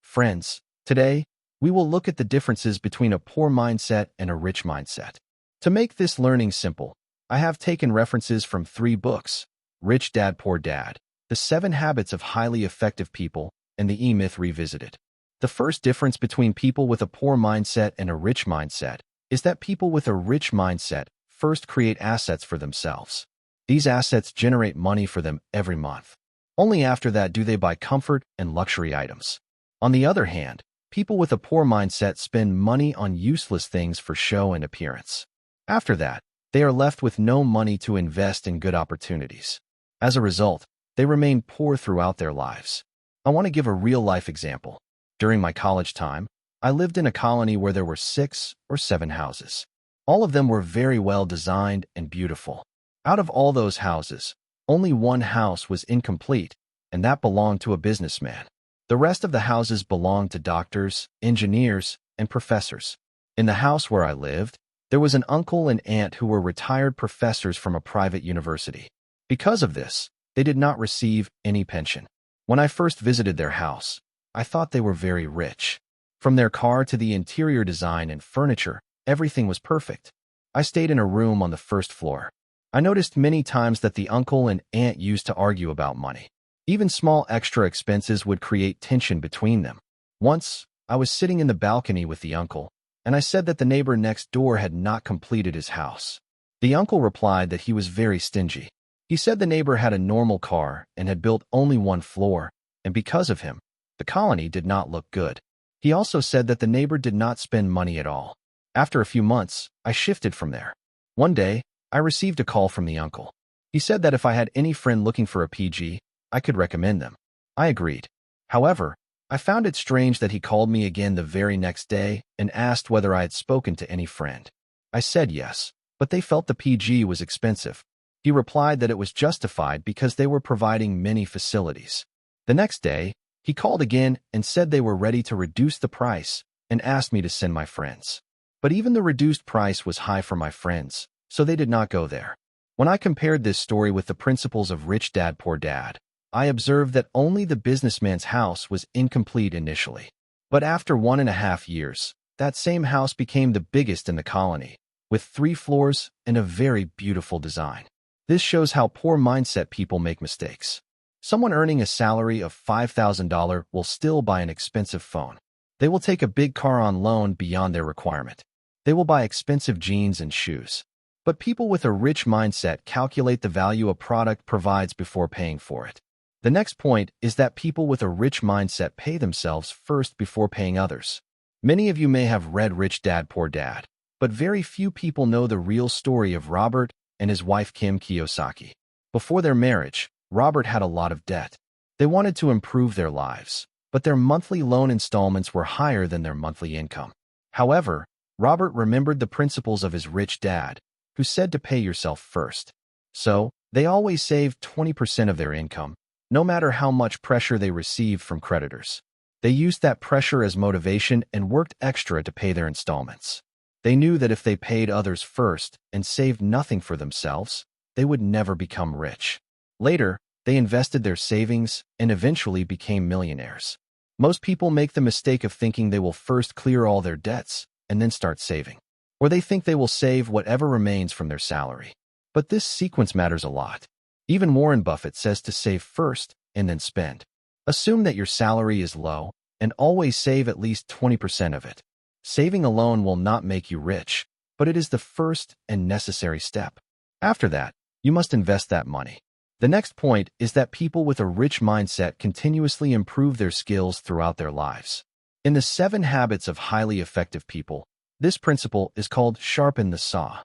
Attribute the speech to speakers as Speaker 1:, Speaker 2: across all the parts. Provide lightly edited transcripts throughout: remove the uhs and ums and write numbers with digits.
Speaker 1: Friends, today, we will look at the differences between a poor mindset and a rich mindset. To make this learning simple, I have taken references from 3 books: Rich Dad, Poor Dad, The 7 Habits of Highly Effective People, and The E-Myth Revisited. The first difference between people with a poor mindset and a rich mindset is that people with a rich mindset first create assets for themselves. These assets generate money for them every month. Only after that do they buy comfort and luxury items. On the other hand, people with a poor mindset spend money on useless things for show and appearance. After that, they are left with no money to invest in good opportunities. As a result, they remain poor throughout their lives. I want to give a real-life example. During my college time, I lived in a colony where there were 6 or 7 houses. All of them were very well designed and beautiful. Out of all those houses, only one house was incomplete, and that belonged to a businessman. The rest of the houses belonged to doctors, engineers, and professors. In the house where I lived, there was an uncle and aunt who were retired professors from a private university. Because of this, they did not receive any pension. When I first visited their house, I thought they were very rich. From their car to the interior design and furniture, everything was perfect. I stayed in a room on the first floor. I noticed many times that the uncle and aunt used to argue about money. Even small extra expenses would create tension between them. Once, I was sitting in the balcony with the uncle, and I said that the neighbor next door had not completed his house. The uncle replied that he was very stingy. He said the neighbor had a normal car and had built only 1 floor, and because of him, the colony did not look good. He also said that the neighbor did not spend money at all. After a few months, I shifted from there. One day, I received a call from the uncle. He said that if I had any friend looking for a PG, I could recommend them. I agreed. However, I found it strange that he called me again the very next day and asked whether I had spoken to any friend. I said yes, but they felt the PG was expensive. He replied that it was justified because they were providing many facilities. The next day, he called again and said they were ready to reduce the price and asked me to send my friends. But even the reduced price was high for my friends, so they did not go there. When I compared this story with the principles of Rich Dad, Poor Dad, I observed that only the businessman's house was incomplete initially. But after 1.5 years, that same house became the biggest in the colony, with 3 floors and a very beautiful design. This shows how poor mindset people make mistakes. Someone earning a salary of $5,000 will still buy an expensive phone. They will take a big car on loan beyond their requirement. They will buy expensive jeans and shoes. But people with a rich mindset calculate the value a product provides before paying for it. The next point is that people with a rich mindset pay themselves first before paying others. Many of you may have read Rich Dad, Poor Dad, but very few people know the real story of Robert and his wife Kim Kiyosaki. Before their marriage, Robert had a lot of debt. They wanted to improve their lives, but their monthly loan installments were higher than their monthly income. However, Robert remembered the principles of his rich dad, who said to pay yourself first. So, they always saved 20% of their income, no matter how much pressure they received from creditors. They used that pressure as motivation and worked extra to pay their installments. They knew that if they paid others first and saved nothing for themselves, they would never become rich. Later, they invested their savings and eventually became millionaires. Most people make the mistake of thinking they will first clear all their debts and then start saving. Or they think they will save whatever remains from their salary. But this sequence matters a lot. Even Warren Buffett says to save first and then spend. Assume that your salary is low and always save at least 20% of it. Saving alone will not make you rich, but it is the first and necessary step. After that, you must invest that money. The next point is that people with a rich mindset continuously improve their skills throughout their lives. In the 7 Habits of Highly Effective People, this principle is called sharpen the saw.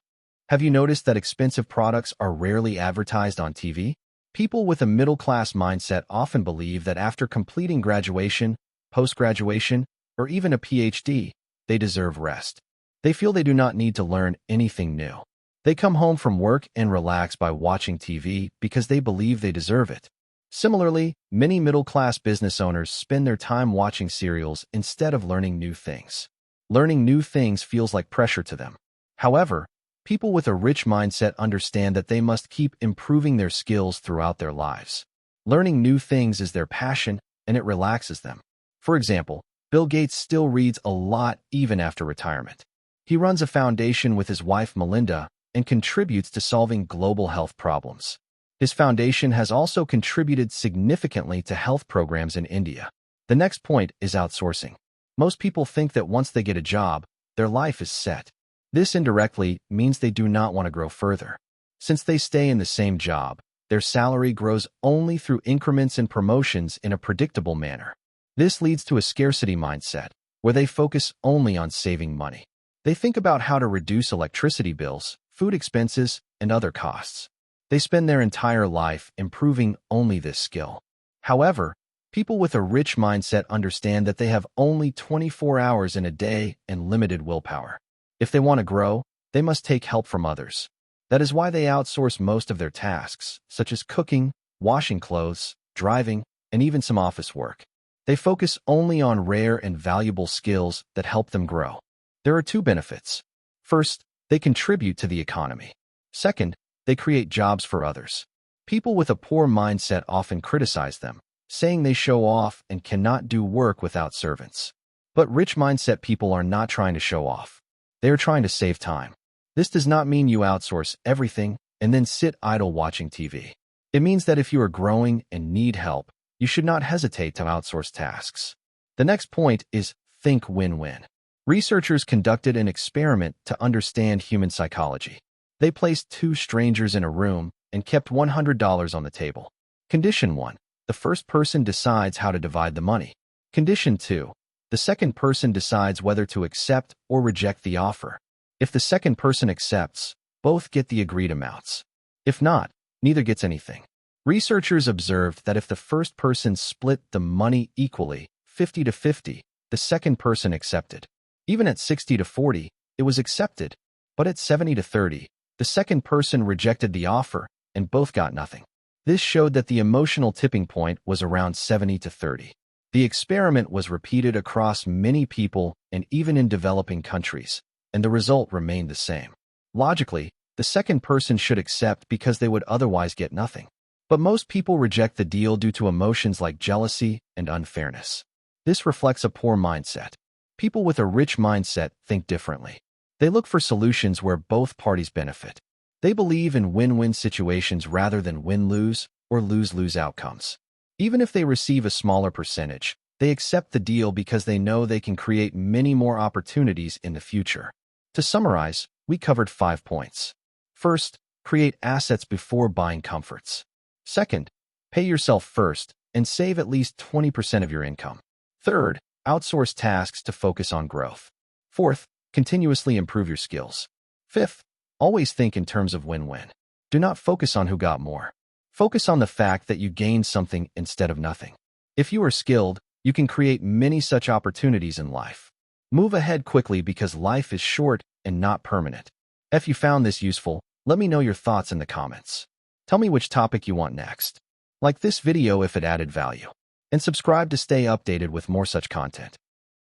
Speaker 1: Have you noticed that expensive products are rarely advertised on TV? People with a middle-class mindset often believe that after completing graduation, post-graduation, or even a PhD, they deserve rest. They feel they do not need to learn anything new. They come home from work and relax by watching TV because they believe they deserve it. Similarly, many middle-class business owners spend their time watching serials instead of learning new things. Learning new things feels like pressure to them. However, people with a rich mindset understand that they must keep improving their skills throughout their lives. Learning new things is their passion, and it relaxes them. For example, Bill Gates still reads a lot even after retirement. He runs a foundation with his wife Melinda and contributes to solving global health problems. His foundation has also contributed significantly to health programs in India. The next point is outsourcing. Most people think that once they get a job, their life is set. This indirectly means they do not want to grow further. Since they stay in the same job, their salary grows only through increments and promotions in a predictable manner. This leads to a scarcity mindset, where they focus only on saving money. They think about how to reduce electricity bills, food expenses, and other costs. They spend their entire life improving only this skill. However, people with a rich mindset understand that they have only 24 hours in a day and limited willpower. If they want to grow, they must take help from others. That is why they outsource most of their tasks, such as cooking, washing clothes, driving, and even some office work. They focus only on rare and valuable skills that help them grow. There are two benefits. First, they contribute to the economy. Second, they create jobs for others. People with a poor mindset often criticize them, saying they show off and cannot do work without servants. But rich mindset people are not trying to show off. They are trying to save time. This does not mean you outsource everything and then sit idle watching TV. It means that if you are growing and need help, you should not hesitate to outsource tasks. The next point is think win-win. Researchers conducted an experiment to understand human psychology. They placed two strangers in a room and kept $100 on the table. Condition 1. The first person decides how to divide the money. Condition 2. The second person decides whether to accept or reject the offer. If the second person accepts, both get the agreed amounts. If not, neither gets anything. Researchers observed that if the first person split the money equally, 50-50, the second person accepted. Even at 60-40, it was accepted, but at 70-30, the second person rejected the offer and both got nothing. This showed that the emotional tipping point was around 70-30. The experiment was repeated across many people and even in developing countries, and the result remained the same. Logically, the second person should accept because they would otherwise get nothing. But most people reject the deal due to emotions like jealousy and unfairness. This reflects a poor mindset. People with a rich mindset think differently. They look for solutions where both parties benefit. They believe in win-win situations rather than win-lose or lose-lose outcomes. Even if they receive a smaller percentage, they accept the deal because they know they can create many more opportunities in the future. To summarize, we covered 5 points. First, create assets before buying comforts. Second, pay yourself first and save at least 20% of your income. Third, outsource tasks to focus on growth. Fourth, continuously improve your skills. Fifth, always think in terms of win-win. Do not focus on who got more. Focus on the fact that you gained something instead of nothing. If you are skilled, you can create many such opportunities in life. Move ahead quickly because life is short and not permanent. If you found this useful, let me know your thoughts in the comments. Tell me which topic you want next. Like this video if it added value. And subscribe to stay updated with more such content.